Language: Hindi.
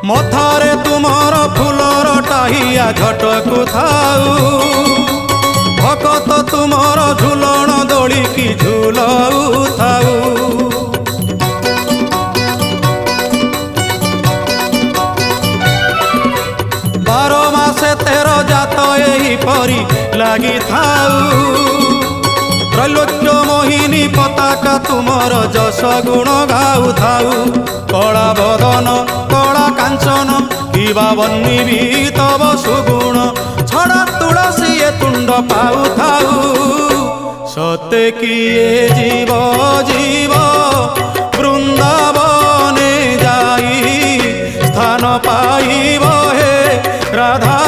मथारे तुमर फूलर टाहिया झटकु थाऊ भकत तुमर झुलण दोड़ी की झुलऊ थाऊ। बारो मासे तेरो जात एही परी लागी थाऊ त्रैलोक्य मोहिनी पताका तुमर जस गुण गाऊ थाऊ। कला बदन कला कांचन किबा बन्नी भी तब सुगुण छड़ा तुलसी ए तुंड पाऊ थाऊ। सते किए जीव जीव वृंदावने जाई स्थान पाइब हे राधा